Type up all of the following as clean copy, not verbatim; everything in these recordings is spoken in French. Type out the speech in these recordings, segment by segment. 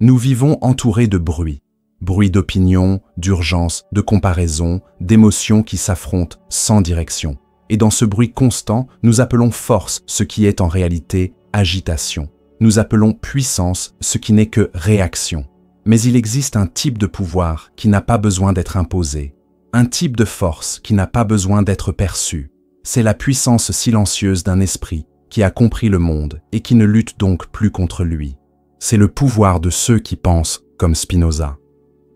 Nous vivons entourés de bruit. Bruit d'opinion, d'urgence, de comparaison, d'émotions qui s'affrontent sans direction. Et dans ce bruit constant, nous appelons force ce qui est en réalité agitation. Nous appelons puissance ce qui n'est que réaction. Mais il existe un type de pouvoir qui n'a pas besoin d'être imposé. Un type de force qui n'a pas besoin d'être perçu. C'est la puissance silencieuse d'un esprit qui a compris le monde et qui ne lutte donc plus contre lui. C'est le pouvoir de ceux qui pensent comme Spinoza.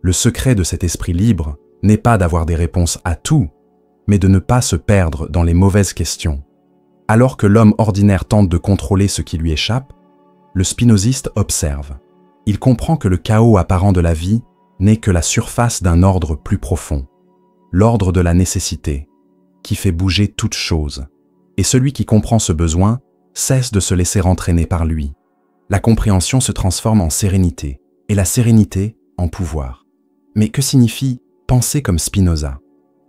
Le secret de cet esprit libre n'est pas d'avoir des réponses à tout, mais de ne pas se perdre dans les mauvaises questions. Alors que l'homme ordinaire tente de contrôler ce qui lui échappe, le spinoziste observe. Il comprend que le chaos apparent de la vie n'est que la surface d'un ordre plus profond, l'ordre de la nécessité, qui fait bouger toute chose. Et celui qui comprend ce besoin cesse de se laisser entraîner par lui. La compréhension se transforme en sérénité, et la sérénité en pouvoir. Mais que signifie penser comme Spinoza?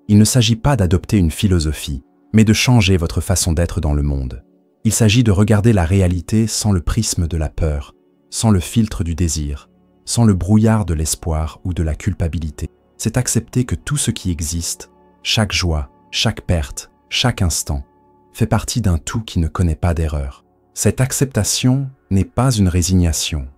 Il ne s'agit pas d'adopter une philosophie, mais de changer votre façon d'être dans le monde. Il s'agit de regarder la réalité sans le prisme de la peur, sans le filtre du désir, sans le brouillard de l'espoir ou de la culpabilité. C'est accepter que tout ce qui existe, chaque joie, chaque perte, chaque instant, fait partie d'un tout qui ne connaît pas d'erreur. Cette acceptation n'est pas une résignation,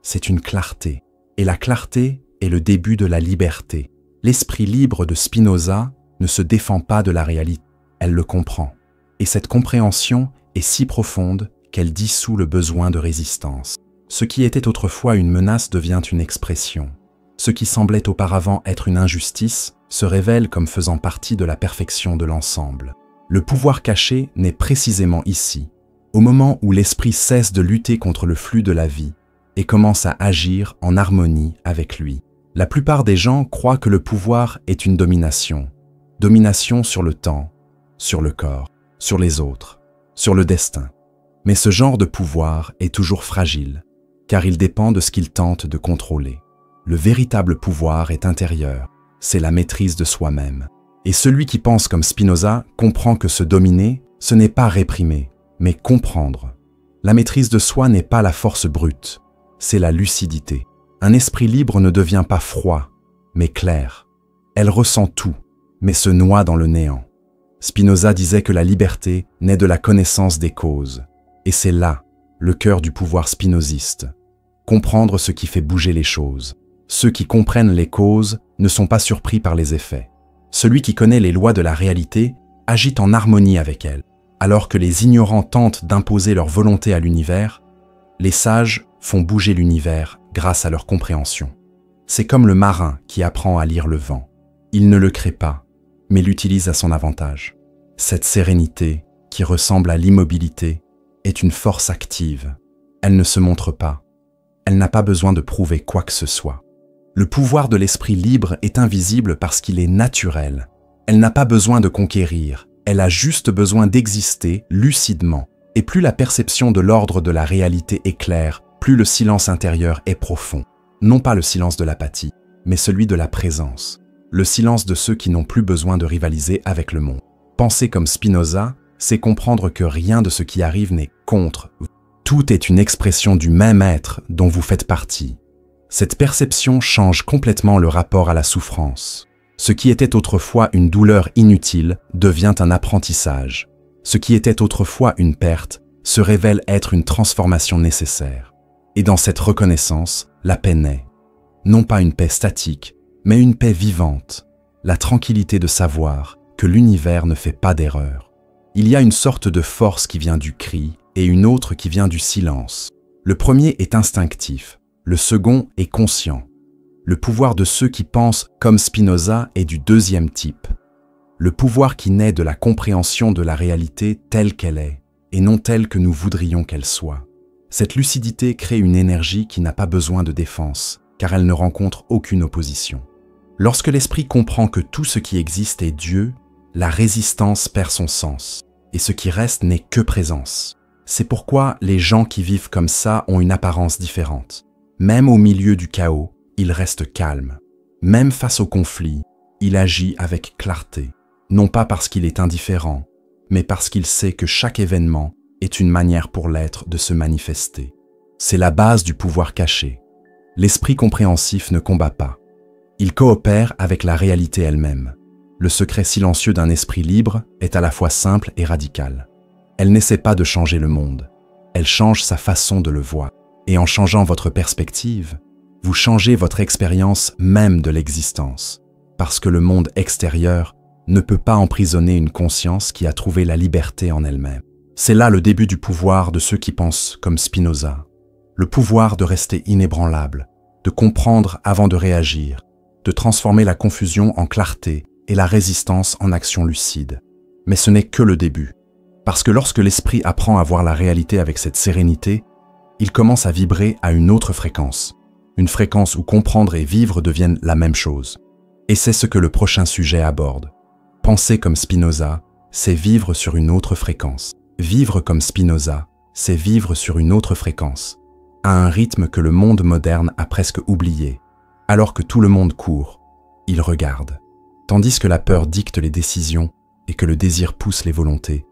c'est une clarté. Et la clarté est le début de la liberté. L'esprit libre de Spinoza ne se défend pas de la réalité, elle le comprend. Et cette compréhension est si profonde qu'elle dissout le besoin de résistance. Ce qui était autrefois une menace devient une expression. Ce qui semblait auparavant être une injustice se révèle comme faisant partie de la perfection de l'ensemble. Le pouvoir caché naît précisément ici, au moment où l'esprit cesse de lutter contre le flux de la vie et commence à agir en harmonie avec lui. La plupart des gens croient que le pouvoir est une domination. Domination sur le temps, sur le corps, sur les autres, sur le destin. Mais ce genre de pouvoir est toujours fragile, car il dépend de ce qu'il tente de contrôler. Le véritable pouvoir est intérieur, c'est la maîtrise de soi-même. Et celui qui pense comme Spinoza comprend que se dominer, ce n'est pas réprimer, mais comprendre. La maîtrise de soi n'est pas la force brute, c'est la lucidité. Un esprit libre ne devient pas froid, mais clair. Elle ressent tout, mais se noie dans le néant. Spinoza disait que la liberté naît de la connaissance des causes. Et c'est là, le cœur du pouvoir spinoziste. Comprendre ce qui fait bouger les choses. Ceux qui comprennent les causes ne sont pas surpris par les effets. Celui qui connaît les lois de la réalité agit en harmonie avec elles. Alors que les ignorants tentent d'imposer leur volonté à l'univers, les sages font bouger l'univers grâce à leur compréhension. C'est comme le marin qui apprend à lire le vent. Il ne le crée pas, mais l'utilise à son avantage. Cette sérénité, qui ressemble à l'immobilité, est une force active. Elle ne se montre pas. Elle n'a pas besoin de prouver quoi que ce soit. Le pouvoir de l'esprit libre est invisible parce qu'il est naturel. Elle n'a pas besoin de conquérir, elle a juste besoin d'exister lucidement. Et plus la perception de l'ordre de la réalité est claire, plus le silence intérieur est profond. Non pas le silence de l'apathie, mais celui de la présence. Le silence de ceux qui n'ont plus besoin de rivaliser avec le monde. Penser comme Spinoza, c'est comprendre que rien de ce qui arrive n'est contre vous. Tout est une expression du même être dont vous faites partie. Cette perception change complètement le rapport à la souffrance. Ce qui était autrefois une douleur inutile devient un apprentissage. Ce qui était autrefois une perte se révèle être une transformation nécessaire. Et dans cette reconnaissance, la paix naît. Non pas une paix statique, mais une paix vivante. La tranquillité de savoir que l'univers ne fait pas d'erreur. Il y a une sorte de force qui vient du cri et une autre qui vient du silence. Le premier est instinctif, le second est conscient. Le pouvoir de ceux qui pensent comme Spinoza est du deuxième type. Le pouvoir qui naît de la compréhension de la réalité telle qu'elle est, et non telle que nous voudrions qu'elle soit. Cette lucidité crée une énergie qui n'a pas besoin de défense, car elle ne rencontre aucune opposition. Lorsque l'esprit comprend que tout ce qui existe est Dieu, la résistance perd son sens, et ce qui reste n'est que présence. C'est pourquoi les gens qui vivent comme ça ont une apparence différente. Même au milieu du chaos, il reste calme. Même face au conflit, il agit avec clarté. Non pas parce qu'il est indifférent, mais parce qu'il sait que chaque événement est une manière pour l'être de se manifester. C'est la base du pouvoir caché. L'esprit compréhensif ne combat pas. Il coopère avec la réalité elle-même. Le secret silencieux d'un esprit libre est à la fois simple et radical. Elle n'essaie pas de changer le monde. Elle change sa façon de le voir. Et en changeant votre perspective, vous changez votre expérience même de l'existence. Parce que le monde extérieur ne peut pas emprisonner une conscience qui a trouvé la liberté en elle-même. C'est là le début du pouvoir de ceux qui pensent comme Spinoza. Le pouvoir de rester inébranlable, de comprendre avant de réagir, de transformer la confusion en clarté et la résistance en action lucide. Mais ce n'est que le début. Parce que lorsque l'esprit apprend à voir la réalité avec cette sérénité, il commence à vibrer à une autre fréquence. Une fréquence où comprendre et vivre deviennent la même chose. Et c'est ce que le prochain sujet aborde. Penser comme Spinoza, c'est vivre sur une autre fréquence. Vivre comme Spinoza, c'est vivre sur une autre fréquence, à un rythme que le monde moderne a presque oublié. Alors que tout le monde court, il regarde. Tandis que la peur dicte les décisions et que le désir pousse les volontés,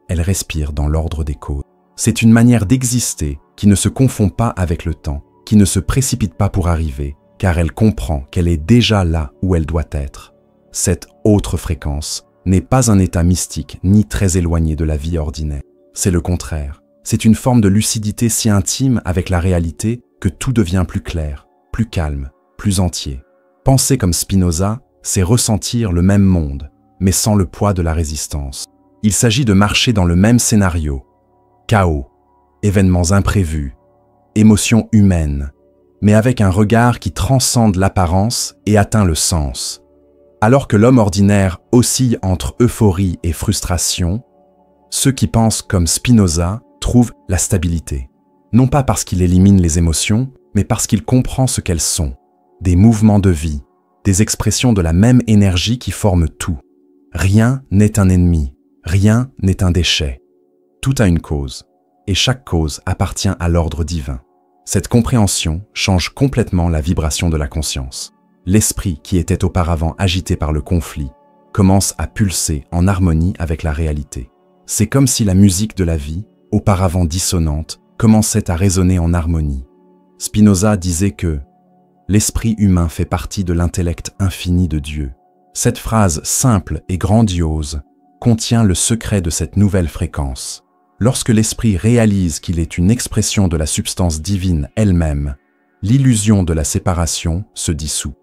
elle respire dans l'ordre des causes. C'est une manière d'exister qui ne se confond pas avec le temps, qui ne se précipite pas pour arriver, car elle comprend qu'elle est déjà là où elle doit être. Cette autre fréquence n'est pas un état mystique ni très éloigné de la vie ordinaire. C'est le contraire. C'est une forme de lucidité si intime avec la réalité que tout devient plus clair, plus calme, plus entier. Penser comme Spinoza, c'est ressentir le même monde, mais sans le poids de la résistance. Il s'agit de marcher dans le même scénario. Chaos, événements imprévus, émotions humaines, mais avec un regard qui transcende l'apparence et atteint le sens. Alors que l'homme ordinaire oscille entre euphorie et frustration, ceux qui pensent comme Spinoza trouvent la stabilité. Non pas parce qu'il élimine les émotions, mais parce qu'il comprend ce qu'elles sont. Des mouvements de vie, des expressions de la même énergie qui forment tout. Rien n'est un ennemi, rien n'est un déchet. Tout a une cause, et chaque cause appartient à l'ordre divin. Cette compréhension change complètement la vibration de la conscience. L'esprit qui était auparavant agité par le conflit commence à pulser en harmonie avec la réalité. C'est comme si la musique de la vie, auparavant dissonante, commençait à résonner en harmonie. Spinoza disait que l'esprit humain fait partie de l'intellect infini de Dieu. Cette phrase simple et grandiose contient le secret de cette nouvelle fréquence. Lorsque l'esprit réalise qu'il est une expression de la substance divine elle-même, l'illusion de la séparation se dissout.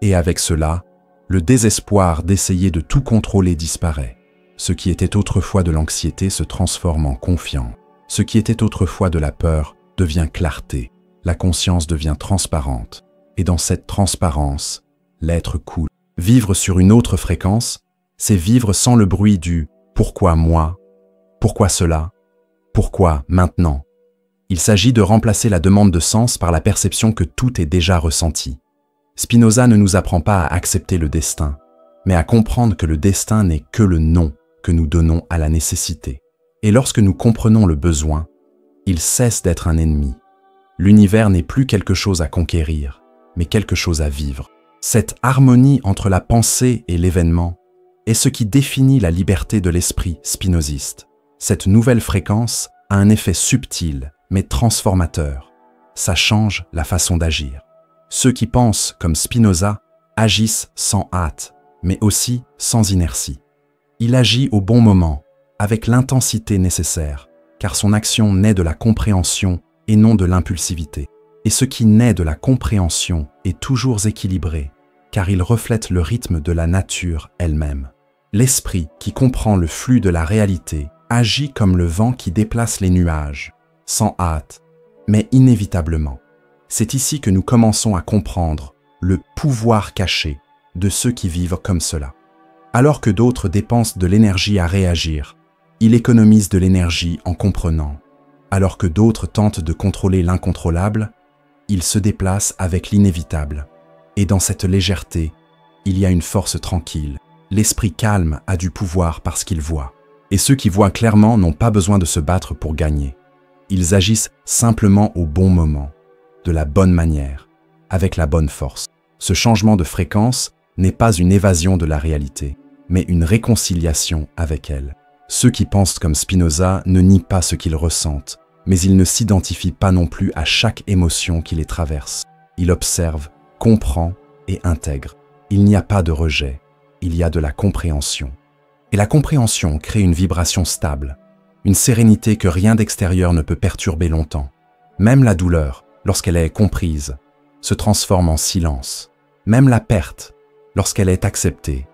Et avec cela, le désespoir d'essayer de tout contrôler disparaît. Ce qui était autrefois de l'anxiété se transforme en confiance. Ce qui était autrefois de la peur devient clarté. La conscience devient transparente. Et dans cette transparence, l'être coule. Vivre sur une autre fréquence, c'est vivre sans le bruit du « pourquoi moi ? Pourquoi cela ? Pourquoi maintenant ?» Il s'agit de remplacer la demande de sens par la perception que tout est déjà ressenti. Spinoza ne nous apprend pas à accepter le destin, mais à comprendre que le destin n'est que le nom que nous donnons à la nécessité. Et lorsque nous comprenons le besoin, il cesse d'être un ennemi. L'univers n'est plus quelque chose à conquérir, mais quelque chose à vivre. Cette harmonie entre la pensée et l'événement est ce qui définit la liberté de l'esprit spinoziste. Cette nouvelle fréquence a un effet subtil, mais transformateur. Ça change la façon d'agir. Ceux qui pensent comme Spinoza agissent sans hâte, mais aussi sans inertie. Il agit au bon moment, avec l'intensité nécessaire, car son action naît de la compréhension et non de l'impulsivité. Et ce qui naît de la compréhension est toujours équilibré, car il reflète le rythme de la nature elle-même. L'esprit qui comprend le flux de la réalité agit comme le vent qui déplace les nuages, sans hâte, mais inévitablement. C'est ici que nous commençons à comprendre le pouvoir caché de ceux qui vivent comme cela. Alors que d'autres dépensent de l'énergie à réagir, il économise de l'énergie en comprenant. Alors que d'autres tentent de contrôler l'incontrôlable, il se déplace avec l'inévitable. Et dans cette légèreté, il y a une force tranquille. L'esprit calme a du pouvoir parce qu'il voit. Et ceux qui voient clairement n'ont pas besoin de se battre pour gagner. Ils agissent simplement au bon moment, de la bonne manière, avec la bonne force. Ce changement de fréquence n'est pas une évasion de la réalité, mais une réconciliation avec elle. Ceux qui pensent comme Spinoza ne nient pas ce qu'ils ressentent, mais ils ne s'identifient pas non plus à chaque émotion qui les traverse. Il observe, comprend et intègre. Il n'y a pas de rejet, il y a de la compréhension. Et la compréhension crée une vibration stable, une sérénité que rien d'extérieur ne peut perturber longtemps. Même la douleur, lorsqu'elle est comprise, se transforme en silence. Même la perte, lorsqu'elle est acceptée,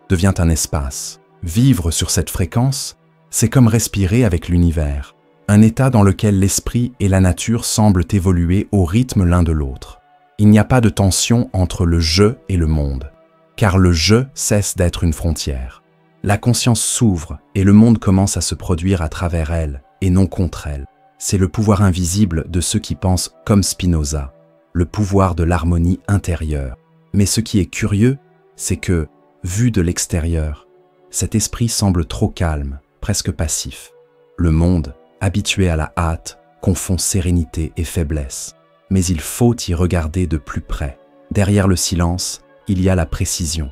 devient un espace. Vivre sur cette fréquence, c'est comme respirer avec l'univers, un état dans lequel l'esprit et la nature semblent évoluer au rythme l'un de l'autre. Il n'y a pas de tension entre le « je » et le monde, car le « je » cesse d'être une frontière. La conscience s'ouvre et le monde commence à se produire à travers elle et non contre elle. C'est le pouvoir invisible de ceux qui pensent comme Spinoza, le pouvoir de l'harmonie intérieure. Mais ce qui est curieux, c'est que, vu de l'extérieur, cet esprit semble trop calme, presque passif. Le monde, habitué à la hâte, confond sérénité et faiblesse. Mais il faut y regarder de plus près. Derrière le silence, il y a la précision.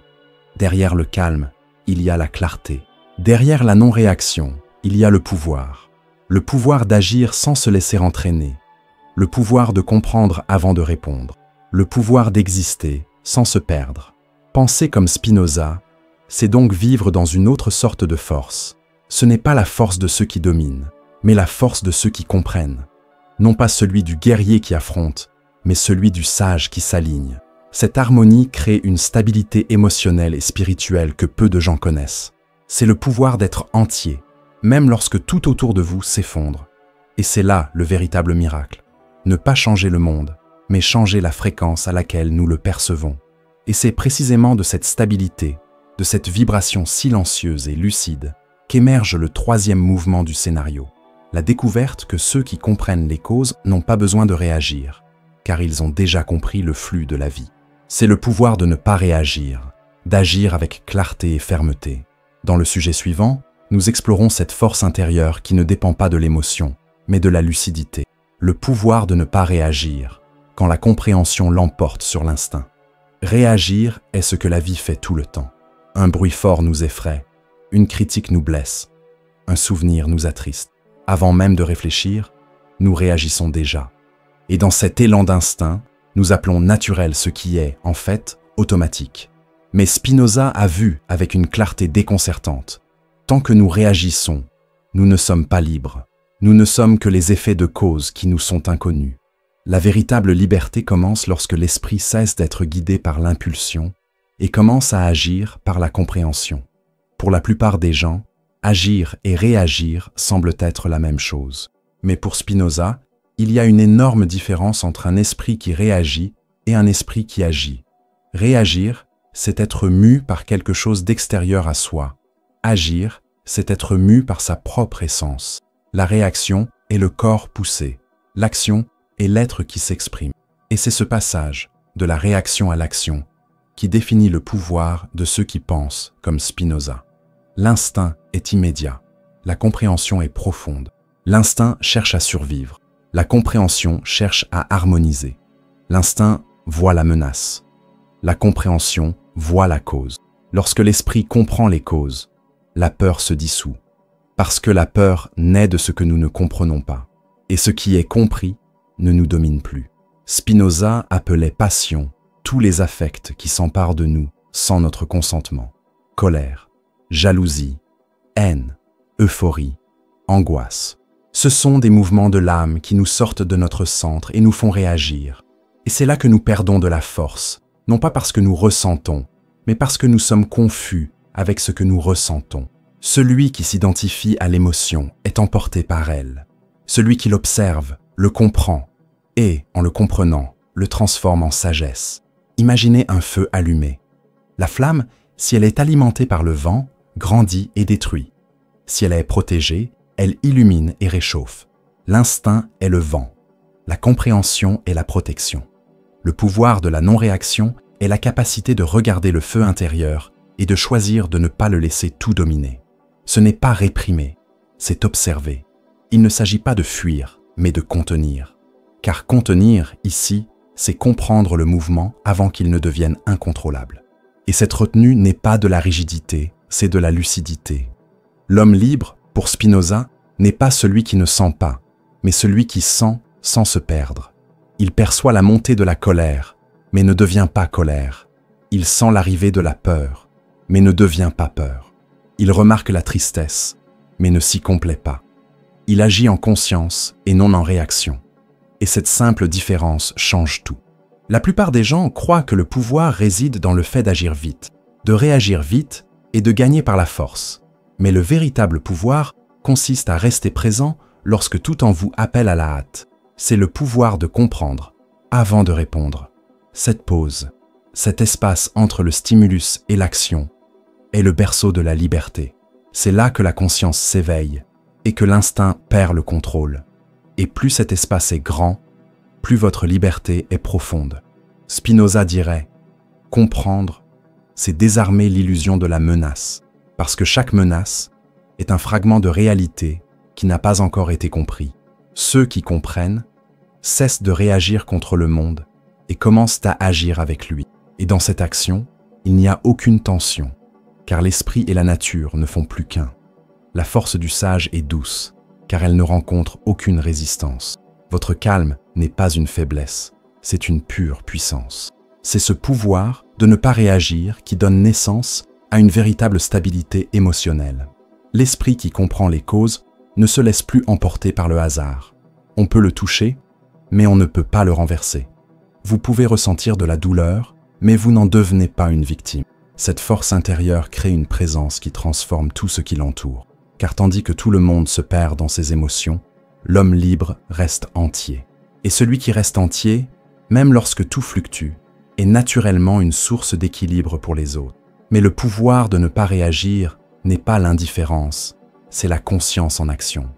Derrière le calme, il y a la clarté. Derrière la non-réaction, il y a le pouvoir. Le pouvoir d'agir sans se laisser entraîner. Le pouvoir de comprendre avant de répondre. Le pouvoir d'exister sans se perdre. Penser comme Spinoza, c'est donc vivre dans une autre sorte de force. Ce n'est pas la force de ceux qui dominent, mais la force de ceux qui comprennent. Non pas celui du guerrier qui affronte, mais celui du sage qui s'aligne. Cette harmonie crée une stabilité émotionnelle et spirituelle que peu de gens connaissent. C'est le pouvoir d'être entier, même lorsque tout autour de vous s'effondre. Et c'est là le véritable miracle. Ne pas changer le monde, mais changer la fréquence à laquelle nous le percevons. Et c'est précisément de cette stabilité, de cette vibration silencieuse et lucide, qu'émerge le troisième mouvement du scénario. La découverte que ceux qui comprennent les causes n'ont pas besoin de réagir, car ils ont déjà compris le flux de la vie. C'est le pouvoir de ne pas réagir, d'agir avec clarté et fermeté. Dans le sujet suivant, nous explorons cette force intérieure qui ne dépend pas de l'émotion, mais de la lucidité. Le pouvoir de ne pas réagir, quand la compréhension l'emporte sur l'instinct. Réagir est ce que la vie fait tout le temps. Un bruit fort nous effraie, une critique nous blesse, un souvenir nous attriste. Avant même de réfléchir, nous réagissons déjà. Et dans cet élan d'instinct, nous appelons naturel ce qui est, en fait, automatique. Mais Spinoza a vu avec une clarté déconcertante. Tant que nous réagissons, nous ne sommes pas libres. Nous ne sommes que les effets de cause qui nous sont inconnus. La véritable liberté commence lorsque l'esprit cesse d'être guidé par l'impulsion et commence à agir par la compréhension. Pour la plupart des gens, agir et réagir semblent être la même chose. Mais pour Spinoza, il y a une énorme différence entre un esprit qui réagit et un esprit qui agit. Réagir, c'est être mu par quelque chose d'extérieur à soi. Agir, c'est être mu par sa propre essence. La réaction est le corps poussé. L'action est l'être qui s'exprime. Et c'est ce passage, de la réaction à l'action, qui définit le pouvoir de ceux qui pensent comme Spinoza. L'instinct est immédiat. La compréhension est profonde. L'instinct cherche à survivre. La compréhension cherche à harmoniser. L'instinct voit la menace. La compréhension voit la cause. Lorsque l'esprit comprend les causes, la peur se dissout. Parce que la peur naît de ce que nous ne comprenons pas. Et ce qui est compris ne nous domine plus. Spinoza appelait passion tous les affects qui s'emparent de nous sans notre consentement. Colère, jalousie, haine, euphorie, angoisse. Ce sont des mouvements de l'âme qui nous sortent de notre centre et nous font réagir. Et c'est là que nous perdons de la force, non pas parce que nous ressentons, mais parce que nous sommes confus avec ce que nous ressentons. Celui qui s'identifie à l'émotion est emporté par elle. Celui qui l'observe, le comprend, et, en le comprenant, le transforme en sagesse. Imaginez un feu allumé. La flamme, si elle est alimentée par le vent, grandit et détruit. Si elle est protégée, elle illumine et réchauffe. L'instinct est le vent. La compréhension est la protection. Le pouvoir de la non-réaction est la capacité de regarder le feu intérieur et de choisir de ne pas le laisser tout dominer. Ce n'est pas réprimer, c'est observer. Il ne s'agit pas de fuir, mais de contenir. Car contenir, ici, c'est comprendre le mouvement avant qu'il ne devienne incontrôlable. Et cette retenue n'est pas de la rigidité, c'est de la lucidité. L'homme libre, pour Spinoza, n'est pas celui qui ne sent pas, mais celui qui sent sans se perdre. Il perçoit la montée de la colère, mais ne devient pas colère. Il sent l'arrivée de la peur, mais ne devient pas peur. Il remarque la tristesse, mais ne s'y complaît pas. Il agit en conscience et non en réaction. Et cette simple différence change tout. La plupart des gens croient que le pouvoir réside dans le fait d'agir vite, de réagir vite et de gagner par la force. Mais le véritable pouvoir consiste à rester présent lorsque tout en vous appelle à la hâte. C'est le pouvoir de comprendre avant de répondre. Cette pause, cet espace entre le stimulus et l'action, est le berceau de la liberté. C'est là que la conscience s'éveille et que l'instinct perd le contrôle. Et plus cet espace est grand, plus votre liberté est profonde. Spinoza dirait « Comprendre, c'est désarmer l'illusion de la menace, parce que chaque menace est un fragment de réalité qui n'a pas encore été compris. Ceux qui comprennent cessent de réagir contre le monde et commencent à agir avec lui. Et dans cette action, il n'y a aucune tension, car l'esprit et la nature ne font plus qu'un. La force du sage est douce, car elle ne rencontre aucune résistance. Votre calme n'est pas une faiblesse, c'est une pure puissance. C'est ce pouvoir de ne pas réagir qui donne naissance à une véritable stabilité émotionnelle. L'esprit qui comprend les causes ne se laisse plus emporter par le hasard. On peut le toucher, mais on ne peut pas le renverser. Vous pouvez ressentir de la douleur, mais vous n'en devenez pas une victime. Cette force intérieure crée une présence qui transforme tout ce qui l'entoure. Car tandis que tout le monde se perd dans ses émotions, l'homme libre reste entier. Et celui qui reste entier, même lorsque tout fluctue, est naturellement une source d'équilibre pour les autres. Mais le pouvoir de ne pas réagir n'est pas l'indifférence, c'est la conscience en action.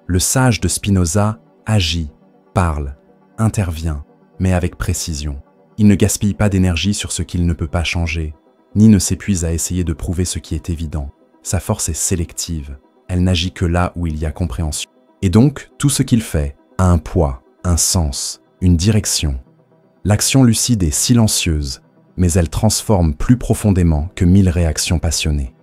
Le sage de Spinoza agit, parle, intervient, mais avec précision. Il ne gaspille pas d'énergie sur ce qu'il ne peut pas changer, ni ne s'épuise à essayer de prouver ce qui est évident. Sa force est sélective, elle n'agit que là où il y a compréhension. Et donc, tout ce qu'il fait a un poids, un sens, une direction. L'action lucide est silencieuse, mais elle transforme plus profondément que 1000 réactions passionnées.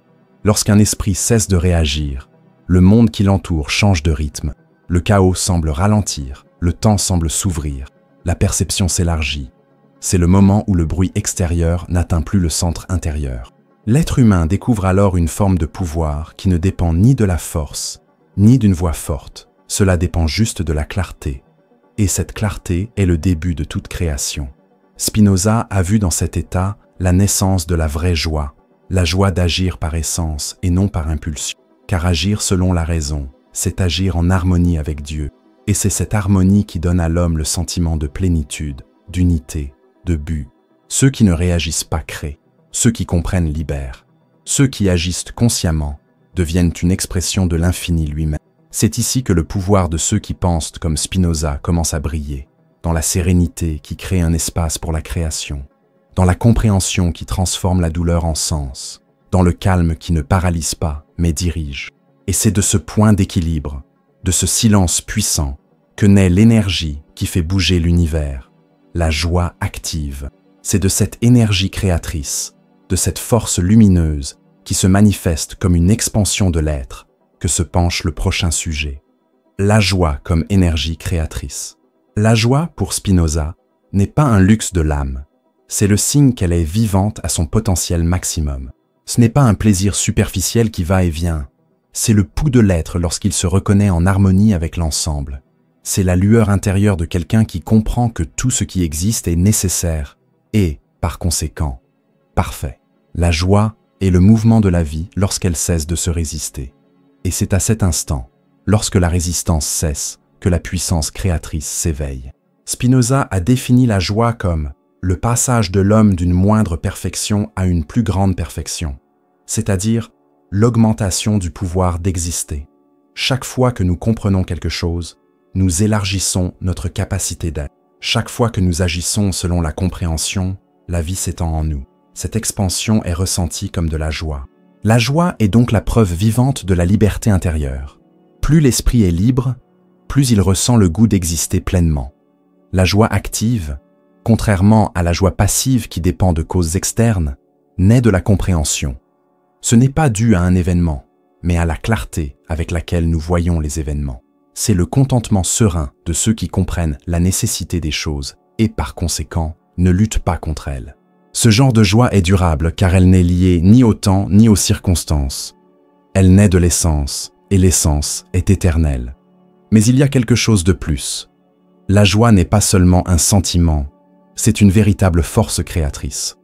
Lorsqu'un esprit cesse de réagir, le monde qui l'entoure change de rythme. Le chaos semble ralentir, le temps semble s'ouvrir, la perception s'élargit. C'est le moment où le bruit extérieur n'atteint plus le centre intérieur. L'être humain découvre alors une forme de pouvoir qui ne dépend ni de la force, ni d'une voix forte. Cela dépend juste de la clarté. Et cette clarté est le début de toute création. Spinoza a vu dans cet état la naissance de la vraie joie, la joie d'agir par essence et non par impulsion. Car agir selon la raison, c'est agir en harmonie avec Dieu. Et c'est cette harmonie qui donne à l'homme le sentiment de plénitude, d'unité, de but. Ceux qui ne réagissent pas créent. Ceux qui comprennent libèrent. Ceux qui agissent consciemment deviennent une expression de l'infini lui-même. C'est ici que le pouvoir de ceux qui pensent comme Spinoza commence à briller, dans la sérénité qui crée un espace pour la création, dans la compréhension qui transforme la douleur en sens, dans le calme qui ne paralyse pas, mais dirige. Et c'est de ce point d'équilibre, de ce silence puissant, que naît l'énergie qui fait bouger l'univers, la joie active. C'est de cette énergie créatrice, de cette force lumineuse qui se manifeste comme une expansion de l'être, que se penche le prochain sujet. La joie comme énergie créatrice. La joie, pour Spinoza, n'est pas un luxe de l'âme. C'est le signe qu'elle est vivante à son potentiel maximum. Ce n'est pas un plaisir superficiel qui va et vient. C'est le pouls de l'être lorsqu'il se reconnaît en harmonie avec l'ensemble. C'est la lueur intérieure de quelqu'un qui comprend que tout ce qui existe est nécessaire et, par conséquent, parfait. La joie est le mouvement de la vie lorsqu'elle cesse de se résister. Et c'est à cet instant, lorsque la résistance cesse, que la puissance créatrice s'éveille. Spinoza a défini la joie comme le passage de l'homme d'une moindre perfection à une plus grande perfection, c'est-à-dire l'augmentation du pouvoir d'exister. Chaque fois que nous comprenons quelque chose, nous élargissons notre capacité d'être. Chaque fois que nous agissons selon la compréhension, la vie s'étend en nous. Cette expansion est ressentie comme de la joie. La joie est donc la preuve vivante de la liberté intérieure. Plus l'esprit est libre, plus il ressent le goût d'exister pleinement. La joie active, contrairement à la joie passive qui dépend de causes externes, naît de la compréhension. Ce n'est pas dû à un événement, mais à la clarté avec laquelle nous voyons les événements. c'est le contentement serein de ceux qui comprennent la nécessité des choses et, par conséquent, ne luttent pas contre elles. Ce genre de joie est durable car elle n'est liée ni au temps ni aux circonstances. Elle naît de l'essence, et l'essence est éternelle. Mais il y a quelque chose de plus. La joie n'est pas seulement un sentiment, c'est une véritable force créatrice.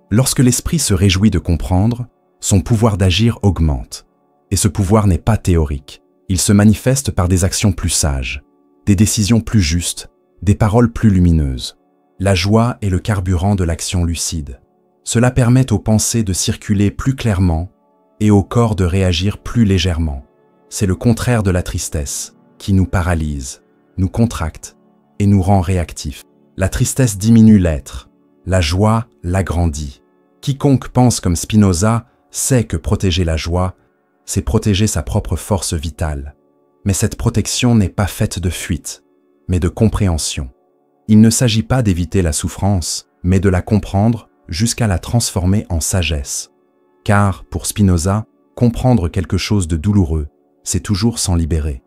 Lorsque l'esprit se réjouit de comprendre, son pouvoir d'agir augmente. Et ce pouvoir n'est pas théorique. Il se manifeste par des actions plus sages, des décisions plus justes, des paroles plus lumineuses. La joie est le carburant de l'action lucide. Cela permet aux pensées de circuler plus clairement et au corps de réagir plus légèrement. C'est le contraire de la tristesse, qui nous paralyse, nous contracte et nous rend réactifs. La tristesse diminue l'être, la joie l'agrandit. Quiconque pense comme Spinoza sait que protéger la joie, c'est protéger sa propre force vitale. Mais cette protection n'est pas faite de fuite, mais de compréhension. Il ne s'agit pas d'éviter la souffrance, mais de la comprendre jusqu'à la transformer en sagesse. Car, pour Spinoza, comprendre quelque chose de douloureux, c'est toujours s'en libérer.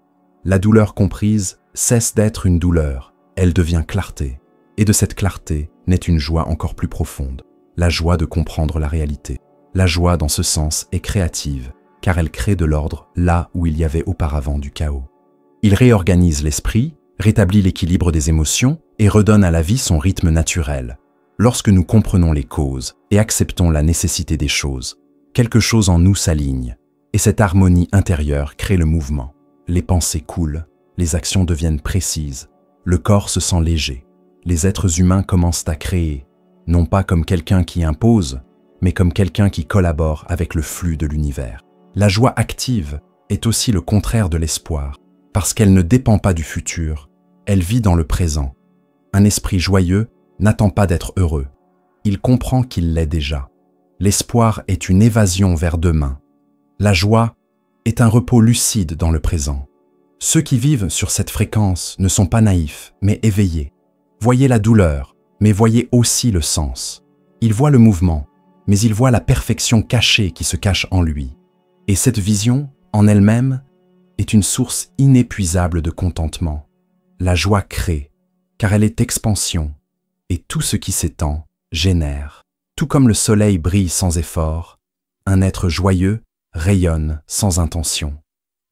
La douleur comprise cesse d'être une douleur, elle devient clarté. Et de cette clarté naît une joie encore plus profonde, la joie de comprendre la réalité. La joie, dans ce sens, est créative, car elle crée de l'ordre là où il y avait auparavant du chaos. Il réorganise l'esprit, rétablit l'équilibre des émotions et redonne à la vie son rythme naturel. Lorsque nous comprenons les causes et acceptons la nécessité des choses, quelque chose en nous s'aligne, et cette harmonie intérieure crée le mouvement. Les pensées coulent, les actions deviennent précises, le corps se sent léger. Les êtres humains commencent à créer, non pas comme quelqu'un qui impose, mais comme quelqu'un qui collabore avec le flux de l'univers. La joie active est aussi le contraire de l'espoir, parce qu'elle ne dépend pas du futur, elle vit dans le présent. Un esprit joyeux n'attend pas d'être heureux, il comprend qu'il l'est déjà. L'espoir est une évasion vers demain. La joie est un repos lucide dans le présent. Ceux qui vivent sur cette fréquence ne sont pas naïfs, mais éveillés. Voyez la douleur, mais voyez aussi le sens. Ils voient le mouvement, mais ils voient la perfection cachée qui se cache en lui. Et cette vision, en elle-même, est une source inépuisable de contentement. La joie crée, car elle est expansion, et tout ce qui s'étend génère. Tout comme le soleil brille sans effort, un être joyeux rayonne sans intention.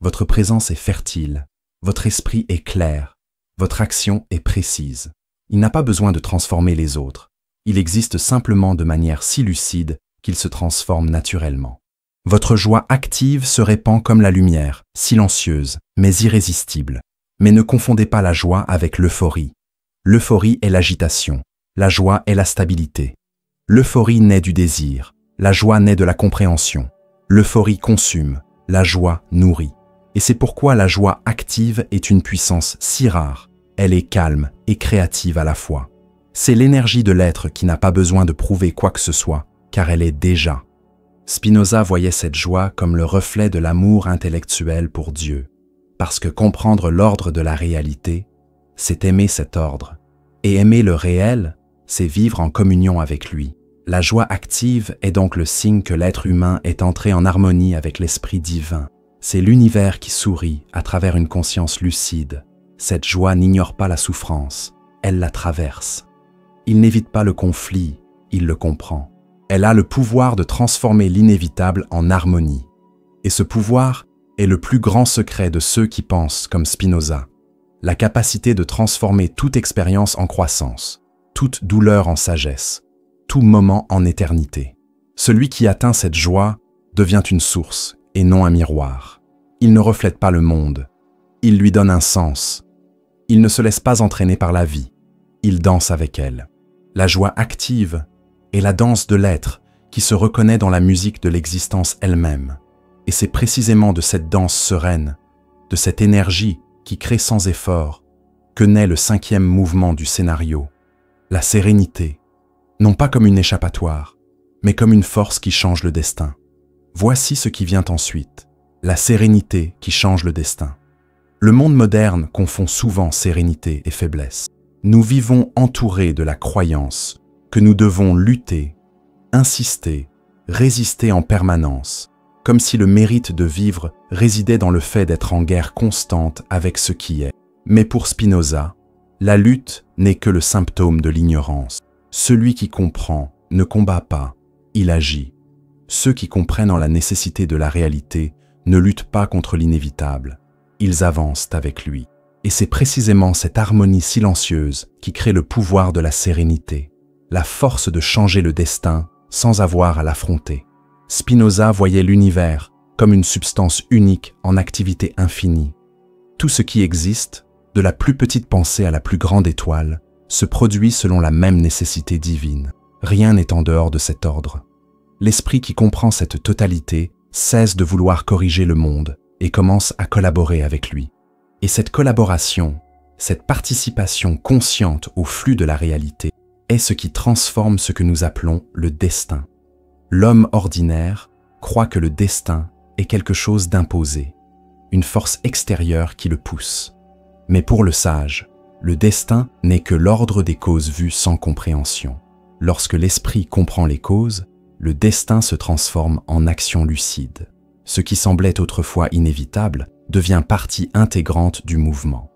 Votre présence est fertile, votre esprit est clair, votre action est précise. Il n'a pas besoin de transformer les autres. Il existe simplement de manière si lucide qu'il se transforme naturellement. Votre joie active se répand comme la lumière, silencieuse, mais irrésistible. Mais ne confondez pas la joie avec l'euphorie. L'euphorie est l'agitation, la joie est la stabilité. L'euphorie naît du désir, la joie naît de la compréhension. L'euphorie consume, la joie nourrit. Et c'est pourquoi la joie active est une puissance si rare. Elle est calme et créative à la fois. C'est l'énergie de l'être qui n'a pas besoin de prouver quoi que ce soit, car elle est déjà. Spinoza voyait cette joie comme le reflet de l'amour intellectuel pour Dieu, parce que comprendre l'ordre de la réalité, c'est aimer cet ordre. Et aimer le réel, c'est vivre en communion avec lui. La joie active est donc le signe que l'être humain est entré en harmonie avec l'esprit divin. C'est l'univers qui sourit à travers une conscience lucide. Cette joie n'ignore pas la souffrance, elle la traverse. Il n'évite pas le conflit, il le comprend. Elle a le pouvoir de transformer l'inévitable en harmonie. Et ce pouvoir est le plus grand secret de ceux qui pensent comme Spinoza. La capacité de transformer toute expérience en croissance, toute douleur en sagesse, tout moment en éternité. Celui qui atteint cette joie devient une source et non un miroir. Il ne reflète pas le monde, il lui donne un sens. Il ne se laisse pas entraîner par la vie, il danse avec elle. La joie active est la danse de l'être qui se reconnaît dans la musique de l'existence elle-même. Et c'est précisément de cette danse sereine, de cette énergie qui crée sans effort, que naît le 5e mouvement du scénario, la sérénité, non pas comme une échappatoire, mais comme une force qui change le destin. Voici ce qui vient ensuite, la sérénité qui change le destin. Le monde moderne confond souvent sérénité et faiblesse. Nous vivons entourés de la croyance que nous devons lutter, insister, résister en permanence. comme si le mérite de vivre résidait dans le fait d'être en guerre constante avec ce qui est. Mais pour Spinoza, la lutte n'est que le symptôme de l'ignorance. Celui qui comprend ne combat pas, il agit. Ceux qui comprennent en la nécessité de la réalité ne luttent pas contre l'inévitable, ils avancent avec lui. Et c'est précisément cette harmonie silencieuse qui crée le pouvoir de la sérénité, la force de changer le destin sans avoir à l'affronter. Spinoza voyait l'univers comme une substance unique en activité infinie. Tout ce qui existe, de la plus petite pensée à la plus grande étoile, se produit selon la même nécessité divine. Rien n'est en dehors de cet ordre. L'esprit qui comprend cette totalité cesse de vouloir corriger le monde et commence à collaborer avec lui. Et cette collaboration, cette participation consciente au flux de la réalité, est ce qui transforme ce que nous appelons le destin. L'homme ordinaire croit que le destin est quelque chose d'imposé, une force extérieure qui le pousse. Mais pour le sage, le destin n'est que l'ordre des causes vues sans compréhension. Lorsque l'esprit comprend les causes, le destin se transforme en action lucide. Ce qui semblait autrefois inévitable devient partie intégrante du mouvement.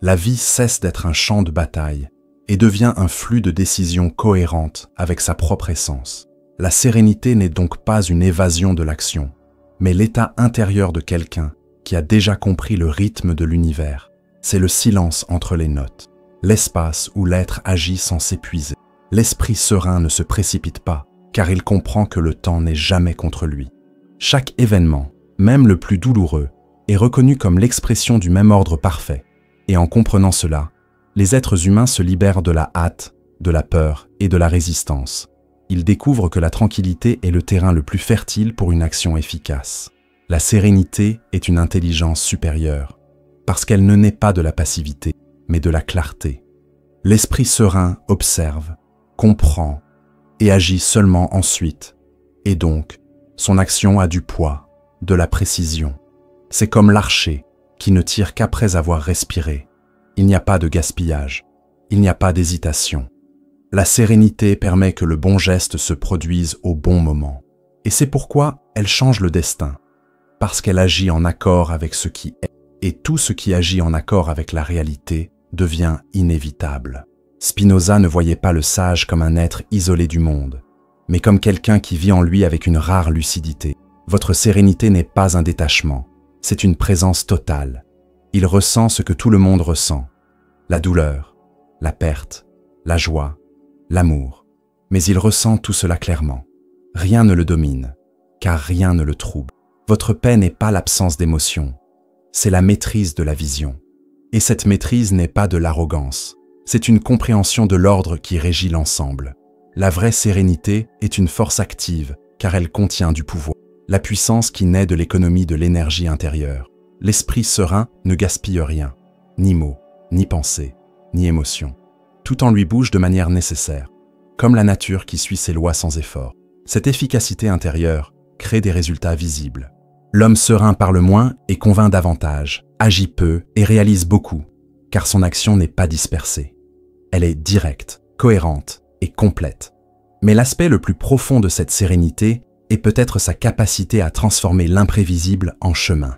La vie cesse d'être un champ de bataille et devient un flux de décisions cohérentes avec sa propre essence. La sérénité n'est donc pas une évasion de l'action, mais l'état intérieur de quelqu'un qui a déjà compris le rythme de l'univers. C'est le silence entre les notes, l'espace où l'être agit sans s'épuiser. L'esprit serein ne se précipite pas, car il comprend que le temps n'est jamais contre lui. Chaque événement, même le plus douloureux, est reconnu comme l'expression du même ordre parfait. Et en comprenant cela, les êtres humains se libèrent de la hâte, de la peur et de la résistance. Ils découvrent que la tranquillité est le terrain le plus fertile pour une action efficace. La sérénité est une intelligence supérieure, parce qu'elle ne naît pas de la passivité, mais de la clarté. L'esprit serein observe, comprend et agit seulement ensuite. Et donc, son action a du poids, de la précision. C'est comme l'archer qui ne tire qu'après avoir respiré. Il n'y a pas de gaspillage, il n'y a pas d'hésitation. La sérénité permet que le bon geste se produise au bon moment. Et c'est pourquoi elle change le destin, parce qu'elle agit en accord avec ce qui est. Et tout ce qui agit en accord avec la réalité devient inévitable. Spinoza ne voyait pas le sage comme un être isolé du monde, mais comme quelqu'un qui vit en lui avec une rare lucidité. Votre sérénité n'est pas un détachement, c'est une présence totale. Il ressent ce que tout le monde ressent, la douleur, la perte, la joie, l'amour. Mais il ressent tout cela clairement. Rien ne le domine, car rien ne le trouble. Votre paix n'est pas l'absence d'émotion, c'est la maîtrise de la vision. Et cette maîtrise n'est pas de l'arrogance, c'est une compréhension de l'ordre qui régit l'ensemble. La vraie sérénité est une force active, car elle contient du pouvoir. La puissance qui naît de l'économie de l'énergie intérieure. L'esprit serein ne gaspille rien, ni mots, ni pensée, ni émotion. Tout en lui bouge de manière nécessaire, comme la nature qui suit ses lois sans effort. Cette efficacité intérieure crée des résultats visibles. L'homme serein parle moins et convainc davantage, agit peu et réalise beaucoup, car son action n'est pas dispersée. Elle est directe, cohérente et complète. Mais l'aspect le plus profond de cette sérénité est peut-être sa capacité à transformer l'imprévisible en chemin.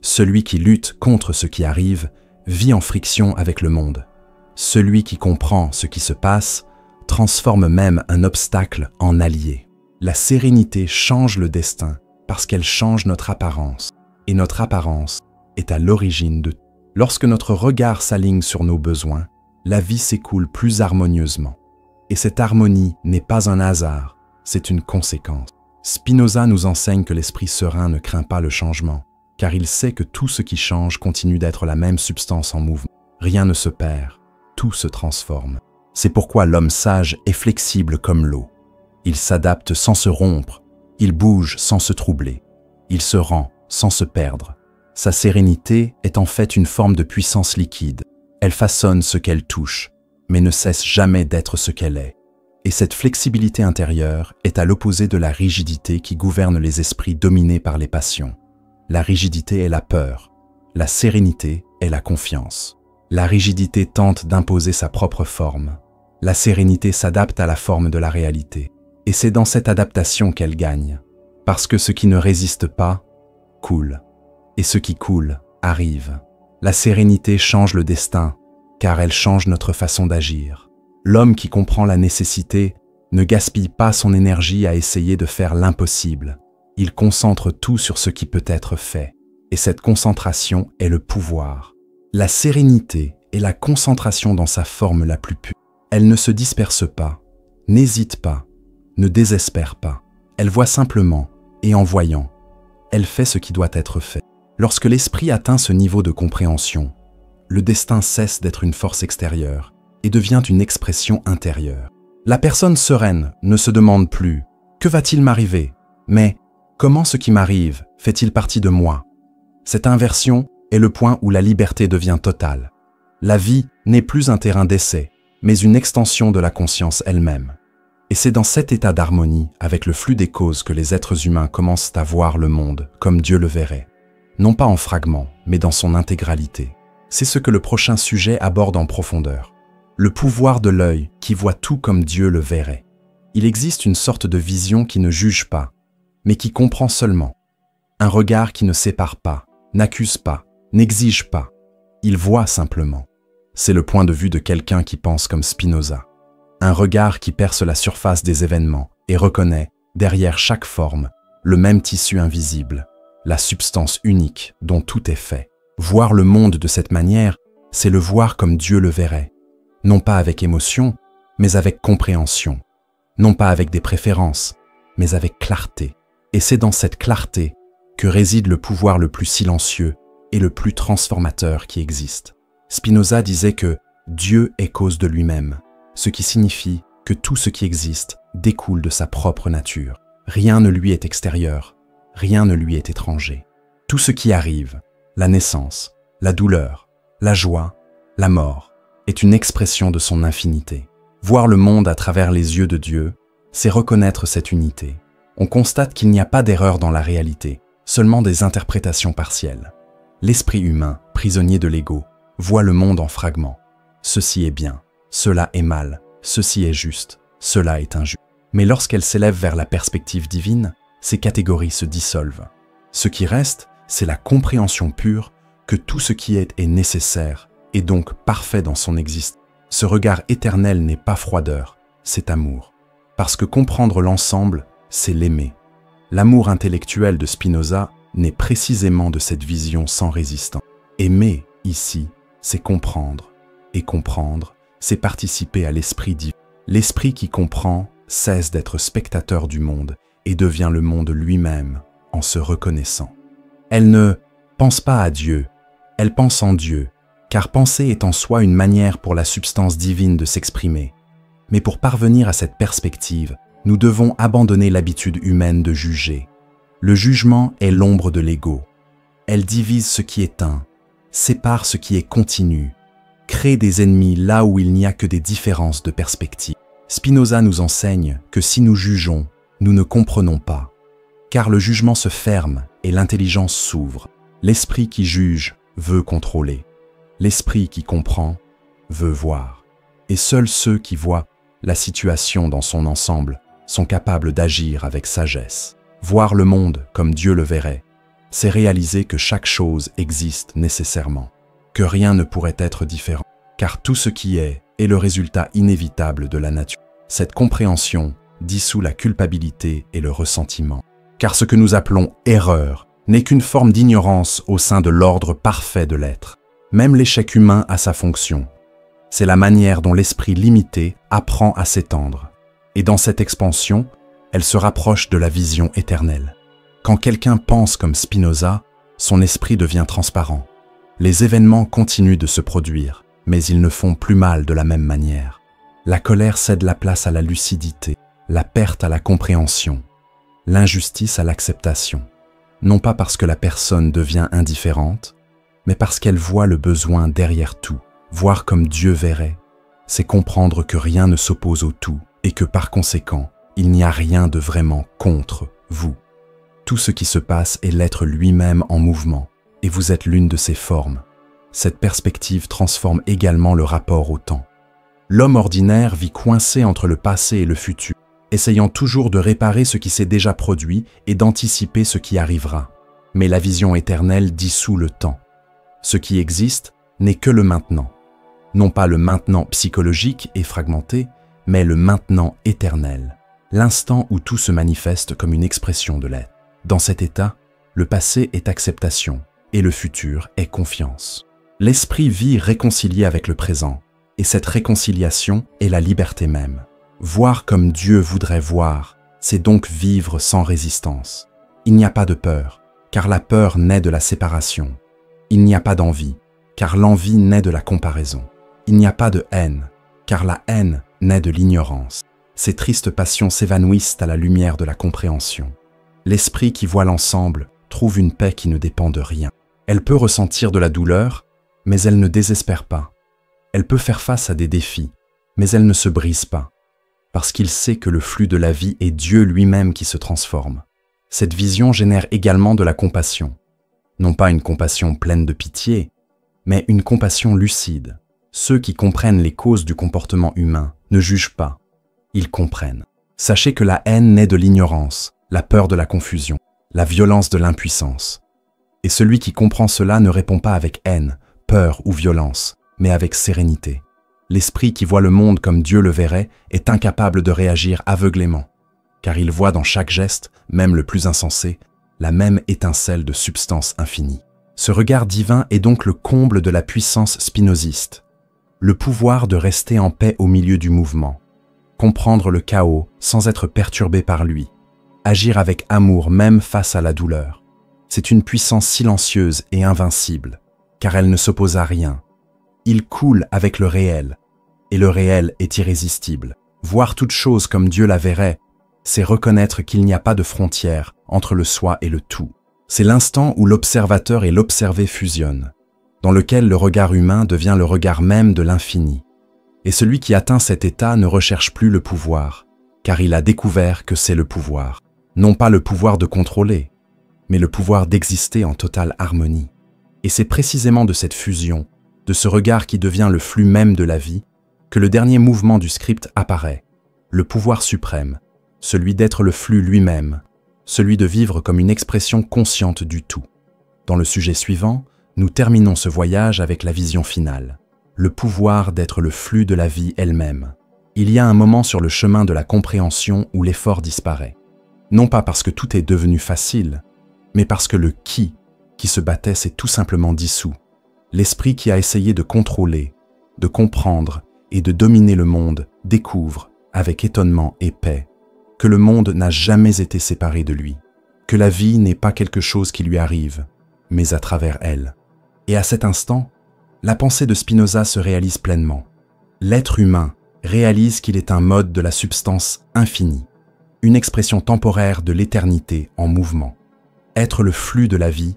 Celui qui lutte contre ce qui arrive vit en friction avec le monde. Celui qui comprend ce qui se passe transforme même un obstacle en allié. La sérénité change le destin parce qu'elle change notre apparence. Et notre apparence est à l'origine de tout. Lorsque notre regard s'aligne sur nos besoins, la vie s'écoule plus harmonieusement. Et cette harmonie n'est pas un hasard, c'est une conséquence. Spinoza nous enseigne que l'esprit serein ne craint pas le changement, car il sait que tout ce qui change continue d'être la même substance en mouvement. Rien ne se perd, tout se transforme. C'est pourquoi l'homme sage est flexible comme l'eau. Il s'adapte sans se rompre, il bouge sans se troubler, il se rend sans se perdre. Sa sérénité est en fait une forme de puissance liquide. Elle façonne ce qu'elle touche, mais ne cesse jamais d'être ce qu'elle est. Et cette flexibilité intérieure est à l'opposé de la rigidité qui gouverne les esprits dominés par les passions. La rigidité est la peur, la sérénité est la confiance. La rigidité tente d'imposer sa propre forme. La sérénité s'adapte à la forme de la réalité. Et c'est dans cette adaptation qu'elle gagne. Parce que ce qui ne résiste pas, coule. Et ce qui coule, arrive. La sérénité change le destin, car elle change notre façon d'agir. L'homme qui comprend la nécessité ne gaspille pas son énergie à essayer de faire l'impossible. Il concentre tout sur ce qui peut être fait. Et cette concentration est le pouvoir. La sérénité est la concentration dans sa forme la plus pure. Elle ne se disperse pas, n'hésite pas, ne désespère pas. Elle voit simplement, et en voyant, elle fait ce qui doit être fait. Lorsque l'esprit atteint ce niveau de compréhension, le destin cesse d'être une force extérieure et devient une expression intérieure. La personne sereine ne se demande plus « Que va-t-il m'arriver ?» mais « Comment ce qui m'arrive fait-il partie de moi ?» Cette inversion est le point où la liberté devient totale. La vie n'est plus un terrain d'essai, mais une extension de la conscience elle-même. Et c'est dans cet état d'harmonie avec le flux des causes que les êtres humains commencent à voir le monde comme Dieu le verrait. Non pas en fragments, mais dans son intégralité. C'est ce que le prochain sujet aborde en profondeur. Le pouvoir de l'œil qui voit tout comme Dieu le verrait. Il existe une sorte de vision qui ne juge pas, mais qui comprend seulement. Un regard qui ne sépare pas, n'accuse pas, n'exige pas. Il voit simplement. C'est le point de vue de quelqu'un qui pense comme Spinoza. Un regard qui perce la surface des événements et reconnaît, derrière chaque forme, le même tissu invisible, la substance unique dont tout est fait. Voir le monde de cette manière, c'est le voir comme Dieu le verrait. Non pas avec émotion, mais avec compréhension. Non pas avec des préférences, mais avec clarté. Et c'est dans cette clarté que réside le pouvoir le plus silencieux et le plus transformateur qui existe. Spinoza disait que Dieu est cause de lui-même, ce qui signifie que tout ce qui existe découle de sa propre nature. Rien ne lui est extérieur, rien ne lui est étranger. Tout ce qui arrive, la naissance, la douleur, la joie, la mort, est une expression de son infinité. Voir le monde à travers les yeux de Dieu, c'est reconnaître cette unité. On constate qu'il n'y a pas d'erreur dans la réalité, seulement des interprétations partielles. L'esprit humain, prisonnier de l'ego, voit le monde en fragments. Ceci est bien, cela est mal, ceci est juste, cela est injuste. Mais lorsqu'elle s'élève vers la perspective divine, ces catégories se dissolvent. Ce qui reste, c'est la compréhension pure que tout ce qui est nécessaire et donc parfait dans son existence. Ce regard éternel n'est pas froideur, c'est amour. Parce que comprendre l'ensemble, c'est l'aimer. L'amour intellectuel de Spinoza naît précisément de cette vision sans résistance. Aimer, ici, c'est comprendre. Et comprendre, c'est participer à l'esprit divin. L'esprit qui comprend cesse d'être spectateur du monde et devient le monde lui-même en se reconnaissant. Elle ne pense pas à Dieu, elle pense en Dieu, car penser est en soi une manière pour la substance divine de s'exprimer. Mais pour parvenir à cette perspective, nous devons abandonner l'habitude humaine de juger. Le jugement est l'ombre de l'ego. Elle divise ce qui est un, sépare ce qui est continu, crée des ennemis là où il n'y a que des différences de perspective. Spinoza nous enseigne que si nous jugeons, nous ne comprenons pas. Car le jugement se ferme et l'intelligence s'ouvre. L'esprit qui juge veut contrôler. L'esprit qui comprend veut voir. Et seuls ceux qui voient la situation dans son ensemble sont capables d'agir avec sagesse. Voir le monde comme Dieu le verrait, c'est réaliser que chaque chose existe nécessairement, que rien ne pourrait être différent, car tout ce qui est le résultat inévitable de la nature. Cette compréhension dissout la culpabilité et le ressentiment, car ce que nous appelons erreur n'est qu'une forme d'ignorance au sein de l'ordre parfait de l'être. Même l'échec humain a sa fonction. C'est la manière dont l'esprit limité apprend à s'étendre. Et dans cette expansion, elle se rapproche de la vision éternelle. Quand quelqu'un pense comme Spinoza, son esprit devient transparent. Les événements continuent de se produire, mais ils ne font plus mal de la même manière. La colère cède la place à la lucidité, la perte à la compréhension, l'injustice à l'acceptation. Non pas parce que la personne devient indifférente, mais parce qu'elle voit le besoin derrière tout. Voir comme Dieu verrait, c'est comprendre que rien ne s'oppose au tout et que par conséquent, il n'y a rien de vraiment contre vous. Tout ce qui se passe est l'être lui-même en mouvement, et vous êtes l'une de ses formes. Cette perspective transforme également le rapport au temps. L'homme ordinaire vit coincé entre le passé et le futur. essayant toujours de réparer ce qui s'est déjà produit et d'anticiper ce qui arrivera. Mais la vision éternelle dissout le temps. Ce qui existe n'est que le maintenant. Non pas le maintenant psychologique et fragmenté, mais le maintenant éternel. L'instant où tout se manifeste comme une expression de l'être. Dans cet état, le passé est acceptation et le futur est confiance. L'esprit vit réconcilié avec le présent, et cette réconciliation est la liberté même. Voir comme Dieu voudrait voir, c'est donc vivre sans résistance. Il n'y a pas de peur, car la peur naît de la séparation. Il n'y a pas d'envie, car l'envie naît de la comparaison. Il n'y a pas de haine, car la haine naît de l'ignorance. Ces tristes passions s'évanouissent à la lumière de la compréhension. L'esprit qui voit l'ensemble trouve une paix qui ne dépend de rien. Elle peut ressentir de la douleur, mais elle ne désespère pas. Elle peut faire face à des défis, mais elle ne se brise pas, parce qu'il sait que le flux de la vie est Dieu lui-même qui se transforme. Cette vision génère également de la compassion. Non pas une compassion pleine de pitié, mais une compassion lucide. Ceux qui comprennent les causes du comportement humain ne jugent pas, ils comprennent. Sachez que la haine naît de l'ignorance, la peur de la confusion, la violence de l'impuissance. Et celui qui comprend cela ne répond pas avec haine, peur ou violence, mais avec sérénité. L'esprit qui voit le monde comme Dieu le verrait est incapable de réagir aveuglément, car il voit dans chaque geste, même le plus insensé, la même étincelle de substance infinie. Ce regard divin est donc le comble de la puissance spinoziste, le pouvoir de rester en paix au milieu du mouvement, comprendre le chaos sans être perturbé par lui, agir avec amour même face à la douleur. C'est une puissance silencieuse et invincible, car elle ne s'oppose à rien. Il coule avec le réel, et le réel est irrésistible. Voir toute chose comme Dieu la verrait, c'est reconnaître qu'il n'y a pas de frontière entre le soi et le tout. C'est l'instant où l'observateur et l'observé fusionnent, dans lequel le regard humain devient le regard même de l'infini. Et celui qui atteint cet état ne recherche plus le pouvoir, car il a découvert que c'est le pouvoir. Non pas le pouvoir de contrôler, mais le pouvoir d'exister en totale harmonie. Et c'est précisément de cette fusion, de ce regard qui devient le flux même de la vie, que le dernier mouvement du script apparaît, le pouvoir suprême, celui d'être le flux lui-même, celui de vivre comme une expression consciente du tout. Dans le sujet suivant, nous terminons ce voyage avec la vision finale, le pouvoir d'être le flux de la vie elle-même. Il y a un moment sur le chemin de la compréhension où l'effort disparaît. Non pas parce que tout est devenu facile, mais parce que le qui se battait s'est tout simplement dissous. L'esprit qui a essayé de contrôler, de comprendre et de dominer le monde découvre, avec étonnement et paix, que le monde n'a jamais été séparé de lui, que la vie n'est pas quelque chose qui lui arrive, mais à travers elle. Et à cet instant, la pensée de Spinoza se réalise pleinement. L'être humain réalise qu'il est un mode de la substance infinie, une expression temporaire de l'éternité en mouvement. Être le flux de la vie,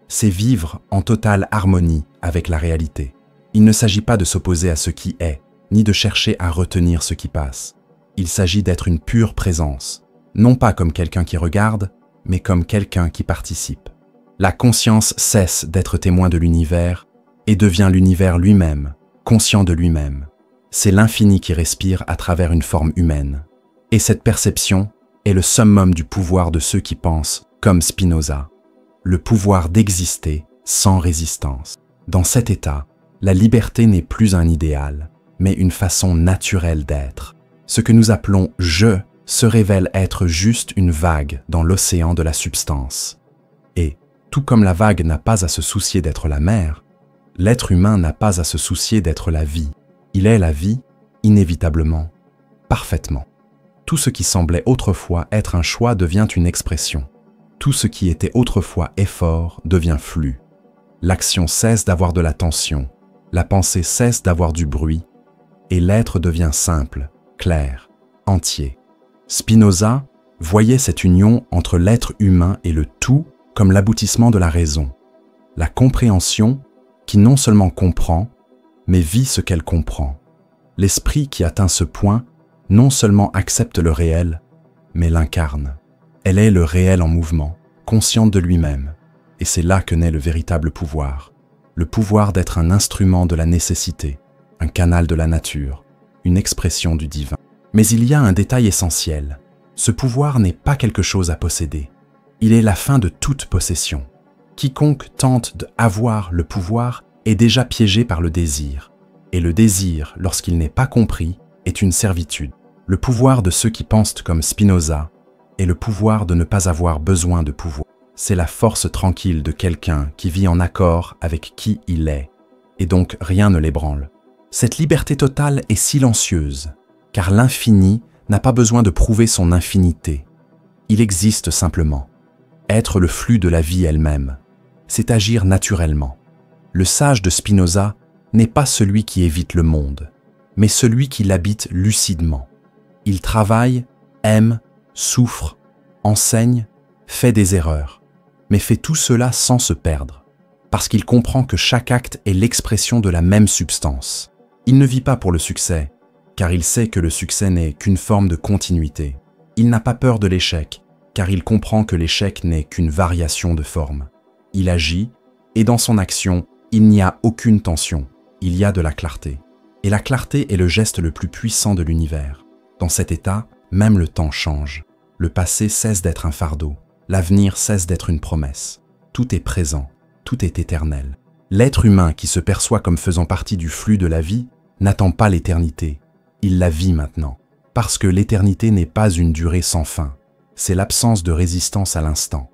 c'est vivre en totale harmonie avec la réalité. Il ne s'agit pas de s'opposer à ce qui est, ni de chercher à retenir ce qui passe. Il s'agit d'être une pure présence, non pas comme quelqu'un qui regarde, mais comme quelqu'un qui participe. La conscience cesse d'être témoin de l'univers et devient l'univers lui-même, conscient de lui-même. C'est l'infini qui respire à travers une forme humaine. Et cette perception est le summum du pouvoir de ceux qui pensent comme Spinoza, le pouvoir d'exister sans résistance. Dans cet état, la liberté n'est plus un idéal, mais une façon naturelle d'être. Ce que nous appelons « je » se révèle être juste une vague dans l'océan de la substance. Et, tout comme la vague n'a pas à se soucier d'être la mer, l'être humain n'a pas à se soucier d'être la vie. Il est la vie, inévitablement, parfaitement. Tout ce qui semblait autrefois être un choix devient une expression. Tout ce qui était autrefois effort devient flux. L'action cesse d'avoir de la tension, la pensée cesse d'avoir du bruit, et l'être devient simple, clair, entier. Spinoza voyait cette union entre l'être humain et le tout comme l'aboutissement de la raison, la compréhension qui non seulement comprend, mais vit ce qu'elle comprend. L'esprit qui atteint ce point non seulement accepte le réel, mais l'incarne. Elle est le réel en mouvement, consciente de lui-même, et c'est là que naît le véritable pouvoir. Le pouvoir d'être un instrument de la nécessité, un canal de la nature, une expression du divin. Mais il y a un détail essentiel. Ce pouvoir n'est pas quelque chose à posséder. Il est la fin de toute possession. Quiconque tente d'avoir le pouvoir est déjà piégé par le désir. Et le désir, lorsqu'il n'est pas compris, est une servitude. Le pouvoir de ceux qui pensent comme Spinoza est le pouvoir de ne pas avoir besoin de pouvoir. C'est la force tranquille de quelqu'un qui vit en accord avec qui il est, et donc rien ne l'ébranle. Cette liberté totale est silencieuse, car l'infini n'a pas besoin de prouver son infinité. Il existe simplement. Être le flux de la vie elle-même, c'est agir naturellement. Le sage de Spinoza n'est pas celui qui évite le monde, mais celui qui l'habite lucidement. Il travaille, aime, souffre, enseigne, fait des erreurs, mais fait tout cela sans se perdre, parce qu'il comprend que chaque acte est l'expression de la même substance. Il ne vit pas pour le succès, car il sait que le succès n'est qu'une forme de continuité. Il n'a pas peur de l'échec, car il comprend que l'échec n'est qu'une variation de forme. Il agit, et dans son action, il n'y a aucune tension, il y a de la clarté. Et la clarté est le geste le plus puissant de l'univers. Dans cet état, même le temps change. Le passé cesse d'être un fardeau, l'avenir cesse d'être une promesse. Tout est présent, tout est éternel. L'être humain qui se perçoit comme faisant partie du flux de la vie n'attend pas l'éternité, il la vit maintenant. Parce que l'éternité n'est pas une durée sans fin, c'est l'absence de résistance à l'instant.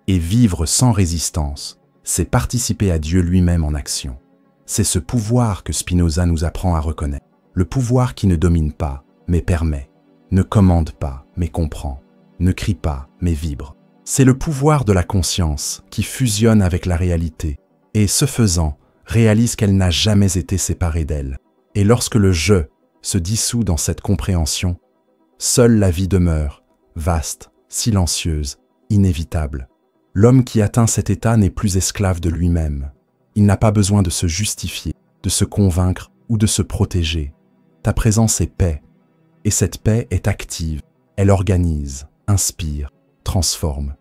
Et vivre sans résistance, c'est participer à Dieu lui-même en action. C'est ce pouvoir que Spinoza nous apprend à reconnaître. Le pouvoir qui ne domine pas, mais permet. Ne commande pas, mais comprend. Ne crie pas, mais vibre. C'est le pouvoir de la conscience qui fusionne avec la réalité et, ce faisant, réalise qu'elle n'a jamais été séparée d'elle. Et lorsque le « je » se dissout dans cette compréhension, seule la vie demeure, vaste, silencieuse, inévitable. L'homme qui atteint cet état n'est plus esclave de lui-même. Il n'a pas besoin de se justifier, de se convaincre ou de se protéger. Ta présence est paix, et cette paix est active. Elle organise, inspire, transforme.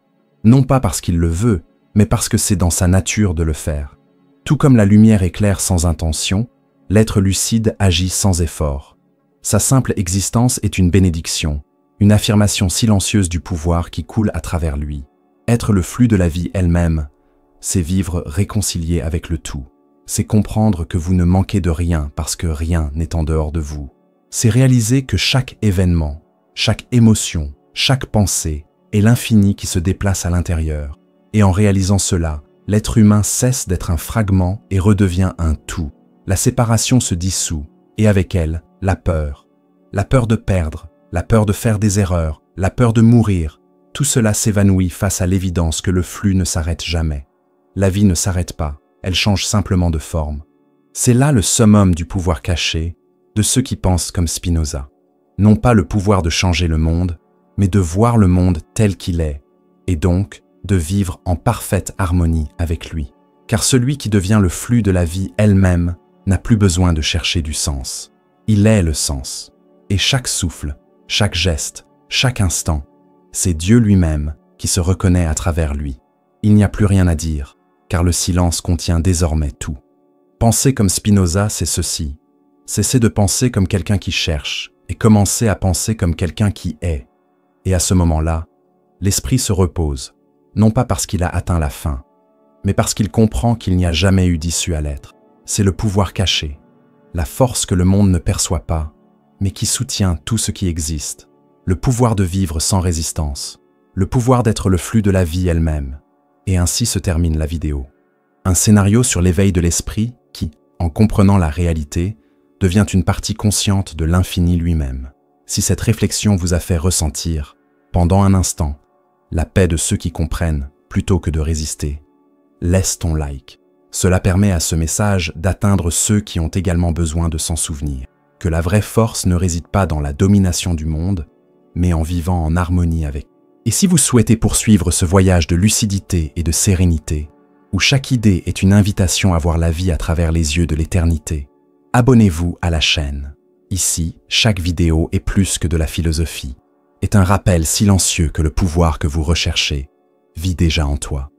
Non pas parce qu'il le veut, mais parce que c'est dans sa nature de le faire. Tout comme la lumière éclaire sans intention, l'être lucide agit sans effort. Sa simple existence est une bénédiction, une affirmation silencieuse du pouvoir qui coule à travers lui. Être le flux de la vie elle-même, c'est vivre réconcilié avec le tout. C'est comprendre que vous ne manquez de rien parce que rien n'est en dehors de vous. C'est réaliser que chaque événement, chaque émotion, chaque pensée est l'infini qui se déplace à l'intérieur. Et en réalisant cela, l'être humain cesse d'être un fragment et redevient un tout. La séparation se dissout, et avec elle, la peur. La peur de perdre, la peur de faire des erreurs, la peur de mourir. Tout cela s'évanouit face à l'évidence que le flux ne s'arrête jamais. La vie ne s'arrête pas, elle change simplement de forme. C'est là le summum du pouvoir caché de ceux qui pensent comme Spinoza. Non pas le pouvoir de changer le monde, mais de voir le monde tel qu'il est, et donc de vivre en parfaite harmonie avec lui. Car celui qui devient le flux de la vie elle-même n'a plus besoin de chercher du sens. Il est le sens. Et chaque souffle, chaque geste, chaque instant, c'est Dieu lui-même qui se reconnaît à travers lui. Il n'y a plus rien à dire, car le silence contient désormais tout. Penser comme Spinoza, c'est ceci. Cesser de penser comme quelqu'un qui cherche et commencer à penser comme quelqu'un qui est. Et à ce moment-là, l'esprit se repose, non pas parce qu'il a atteint la fin, mais parce qu'il comprend qu'il n'y a jamais eu d'issue à l'être. C'est le pouvoir caché, la force que le monde ne perçoit pas, mais qui soutient tout ce qui existe. Le pouvoir de vivre sans résistance, le pouvoir d'être le flux de la vie elle-même. Et ainsi se termine la vidéo. Un scénario sur l'éveil de l'esprit qui, en comprenant la réalité, devient une partie consciente de l'infini lui-même. Si cette réflexion vous a fait ressentir, pendant un instant, la paix de ceux qui comprennent plutôt que de résister, laisse ton like. Cela permet à ce message d'atteindre ceux qui ont également besoin de s'en souvenir. Que la vraie force ne réside pas dans la domination du monde, mais en vivant en harmonie avec. Et si vous souhaitez poursuivre ce voyage de lucidité et de sérénité, où chaque idée est une invitation à voir la vie à travers les yeux de l'éternité, abonnez-vous à la chaîne. Ici, chaque vidéo est plus que de la philosophie, est un rappel silencieux que le pouvoir que vous recherchez vit déjà en toi.